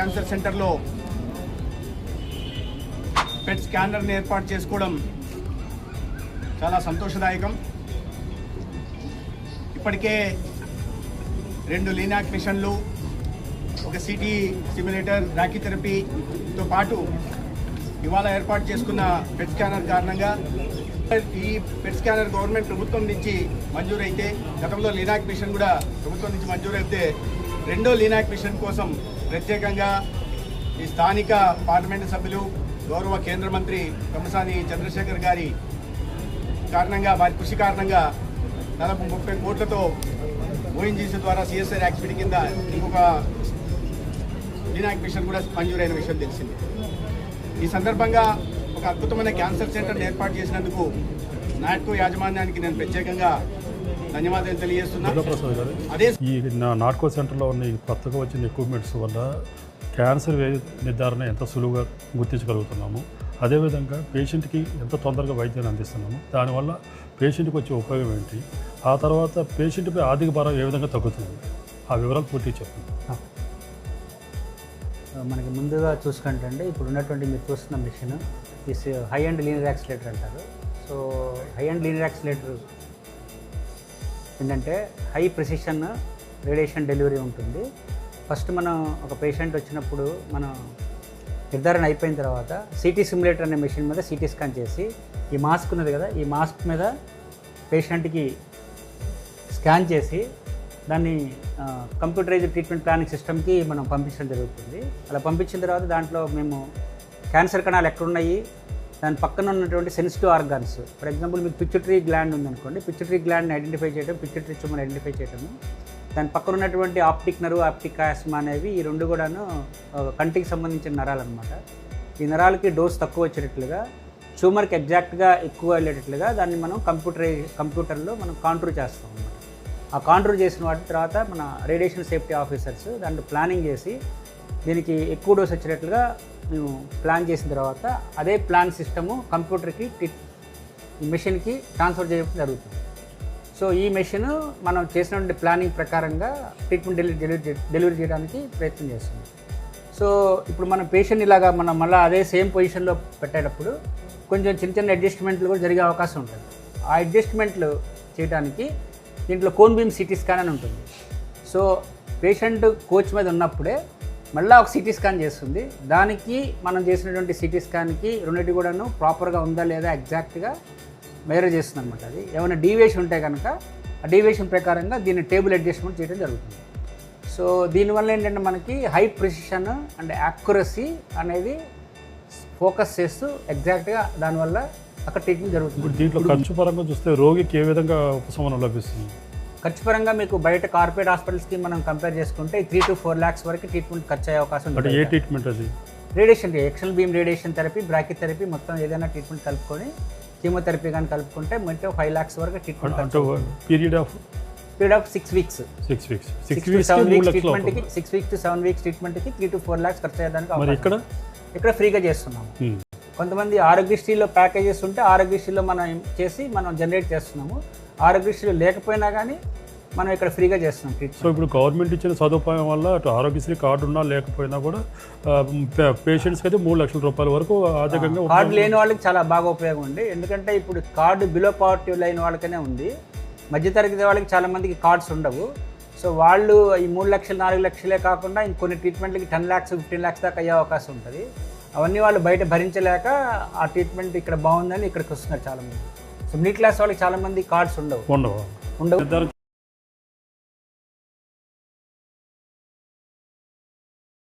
Cancer సెంటర్లో పెట్ స్కానర్ని ఏర్పాటు చేసుకోవడం చాలా సంతోషదాయకం. ఇప్పటికే 2 లీనాక్ మిషన్లు, ఒక సిటీ సిమ్యులేటర్, బ్రాకీథెరపీతో పాటు ఇవాళ ఏర్పాటు చేసుకున్న పెట్ స్కానర్ కారణంగా ఈ పెట్ స్కానర్ గవర్నమెంట్ ప్రభుత్వం నుంచి మంజూరైతే, గతంలో లీనాక్ మిషన్ కూడా ప్రభుత్వం నుంచి మంజూరైతే, 2వ లీనాక్ మిషన్ కోసం ప్రత్యేకంగా ఈ స్థానిక పార్లమెంటు సభ్యులు, గౌరవ కేంద్ర మంత్రి తమ్మసాని చంద్రశేఖర్ గారి కారణంగా, వారి కృషి కారణంగా దాదాపు 30 కోట్లతో ఓఎన్జీసీ ద్వారా సిఎస్ఆర్ యాక్టివిటీ కింద ఇంకొక లీనాక్ మిషన్ కూడా మంజూరైన విషయం తెలిసింది. ఈ సందర్భంగా ఒక అద్భుతమైన క్యాన్సర్ సెంటర్ని ఏర్పాటు చేసినందుకు నాట్కో యాజమాన్యానికి నేను ప్రత్యేకంగా ధన్యవాదాలు తెలియజేస్తున్నాను. అదే ఈ నాట్కో సెంటర్లో ఉన్న ఈ కొత్తగా వచ్చిన ఎక్విప్మెంట్స్ వల్ల క్యాన్సర్ నిర్ధారణ ఎంత సులువుగా గుర్తించగలుగుతున్నాము, అదేవిధంగా పేషెంట్కి ఎంత తొందరగా వైద్యాన్ని అందిస్తున్నాము, దానివల్ల పేషెంట్కి వచ్చే ఉపయోగం ఏంటి, ఆ తర్వాత పేషెంట్పై ఆర్థిక భారం ఏ విధంగా తగ్గుతుంది, ఆ వివరాలు పూర్తిగా చెప్పండి. మనకి ముందుగా చూసుకుంటే ఇప్పుడు ఉన్నటువంటి మీరు చూస్తున్న machine this high end linear accelerator అంటారు. So high end linear accelerator ఏంటంటే హై ప్రిసిషన్ రేడియేషన్ డెలివరీ ఉంటుంది. ఫస్ట్ మనం ఒక పేషెంట్ వచ్చినప్పుడు మనం నిర్ధారణ అయిపోయిన తర్వాత సిటీ సిమ్యులేటర్ అనే మెషిన్ మీద సిటీ స్కాన్ చేసి ఈ మాస్క్ ఉన్నది కదా, ఈ మాస్క్ మీద పేషెంట్కి స్కాన్ చేసి దాన్ని కంప్యూటరైజ్డ్ ట్రీట్మెంట్ ప్లానింగ్ సిస్టమ్కి మనం పంపించడం జరుగుతుంది. అలా పంపించిన తర్వాత దాంట్లో మేము క్యాన్సర్ కణాలు ఎక్కడున్నాయి, దాని పక్కన ఉన్నటువంటి సెన్సిటివ్ ఆర్గాన్స్, ఫర్ ఎగ్జాంపుల్ మీకు పిట్యూటరీ గ్లాండ్ ఉందనుకోండి, పిట్యూటరీ గ్లాండ్ని ఐడెంటిఫై చేయడం, పిట్యూటరీ ట్యూమర్ని ఐడెంటిఫై చేయడం, దాని పక్కన ఉన్నటువంటి ఆప్టిక్ నర్వ్, ఆప్టిక్ ఆస్మా అనేవి ఈ 2 కూడాను కంటికి సంబంధించిన నరాలు అనమాట. ఈ నరాలకి డోస్ తక్కువ వచ్చేటట్లుగా, ట్యూమర్కి ఎగ్జాక్ట్గా ఎక్కువ వెళ్ళేటట్లుగా దాన్ని మనం కంప్యూటర్లో మనం కాంట్రోల్ చేస్తాం అన్నమాట. ఆ కాంట్రోల్ చేసిన వాటి తర్వాత మన రేడియేషన్ సేఫ్టీ ఆఫీసర్స్ దాంట్లో ప్లానింగ్ చేసి దీనికి ఎక్కువ డోస్ వచ్చేటట్లుగా మేము ప్లాన్ చేసిన తర్వాత అదే ప్లాన్ సిస్టము కంప్యూటర్కి ఈ మెషిన్కి ట్రాన్స్ఫర్ చేయడం జరుగుతుంది. సో ఈ మెషిన్ మనం చేసినటువంటి ప్లానింగ్ ప్రకారంగా ట్రీట్మెంట్ డెలివరీ చేయడానికి ప్రయత్నం చేస్తుంది. సో ఇప్పుడు మన పేషెంట్ ఇలాగా మనం మళ్ళీ అదే సేమ్ పొజిషన్లో పెట్టేటప్పుడు కొంచెం చిన్న అడ్జస్ట్మెంట్లు కూడా జరిగే అవకాశం ఉంటుంది. ఆ అడ్జస్ట్మెంట్లు చేయడానికి దీంట్లో కోన్ బీమ్ సిటీ స్కాన్ అని ఉంటుంది. సో పేషెంట్ కోచ్ మీద ఉన్నప్పుడే మళ్ళీ ఒక సిటీ స్కాన్ చేస్తుంది. దానికి మనం చేసినటువంటి సిటీ స్కాన్కి రెండింటి కూడాను ప్రాపర్గా ఉందా లేదా ఎగ్జాక్ట్గా మెజర్ చేస్తుంది అనమాట. అది ఏమైనా డీవియేషన్ ఉంటే కనుక ఆ డీవియేషన్ ప్రకారంగా దీన్ని టేబుల్ అడ్జస్ట్మెంట్ చేయడం జరుగుతుంది. సో దీనివల్ల ఏంటంటే మనకి హై ప్రిసిషన్ అండ్ యాక్యురసీ అనేది ఫోకస్ చేస్తూ ఎగ్జాక్ట్గా దానివల్ల అక్కడ ట్రీట్మెంట్ జరుగుతుంది. ఇప్పుడు దీంట్లో ఖర్చు పరంగా చూస్తే రోగికి ఏ విధంగా ఉపశమనం లభిస్తుంది? ఖర్చు పరంగా మీకు బయట కార్పొరేట్ హాస్పిటల్స్కి మనం కంపేర్ చేసుకుంటే 3 to 4 lakhs వరకు ట్రీట్మెంట్ ఖర్చు అయ్యే అవకాశం ఉంటుంది. ఏ ట్రీట్మెంట్ అది? Radiation, external beam radiation therapy, brachytherapy మొత్తం ఏదైనా ట్రీట్మెంట్ కలుపుకొని కీమోథెరపీ కానీ కలుపుకుంటే మొత్తం 5 lakhs వరకు treatment. Period of 6 weeks. 6 weeks 6 to 7 weeks ట్రీట్మెంట్కి 6 weeks to 7 weeks ట్రీట్మెంట్కి 3 to 4 lakhs ఖర్చు అయ్యేదానికి ఇక్కడ ఫ్రీగా చేస్తున్నాము. కొంతమంది ఆరోగ్యశ్రీలో ప్యాకేజెస్ ఉంటే ఆరోగ్యశ్రీలో మనం చేసి మనం జనరేట్ చేస్తున్నాము. ఆరోగ్యశ్రీలో లేకపోయినా కానీ మనం ఇక్కడ ఫ్రీగా చేస్తున్నాం ట్రీట్మెంట్. సో ఇప్పుడు గవర్నమెంట్ ఇచ్చిన సదుపాయం వల్ల అటు ఆరోగ్యశ్రీ కార్డు ఉన్నా లేకపోయినా కూడా పేషెంట్స్కి అయితే 3 లక్షల రూపాయల వరకు ఆర్థికంగా. కార్డు లేని వాళ్ళకి చాలా బాగా ఉపయోగం ఉంది. ఎందుకంటే ఇప్పుడు కార్డు బిలో పావర్టీ లైన్ వాళ్ళకనే ఉంది. మధ్యతరగతి వాళ్ళకి చాలా మందికి కార్డ్స్ ఉండవు. సో వాళ్ళు ఈ 3 లక్షలు 4 లక్షలే కాకుండా ఇంకొన్ని ట్రీట్మెంట్లకి 10 lakhs 15 lakhs దాకా అయ్యే అవకాశం ఉంటుంది. అవన్నీ వాళ్ళు బయట భరించలేక ఆ ట్రీట్మెంట్ ఇక్కడ బాగుందని ఇక్కడికి వస్తున్నారు చాలామంది. సో మిడిల్ క్లాస్ వాళ్ళకి చాలామంది కార్డ్స్ ఉండవు.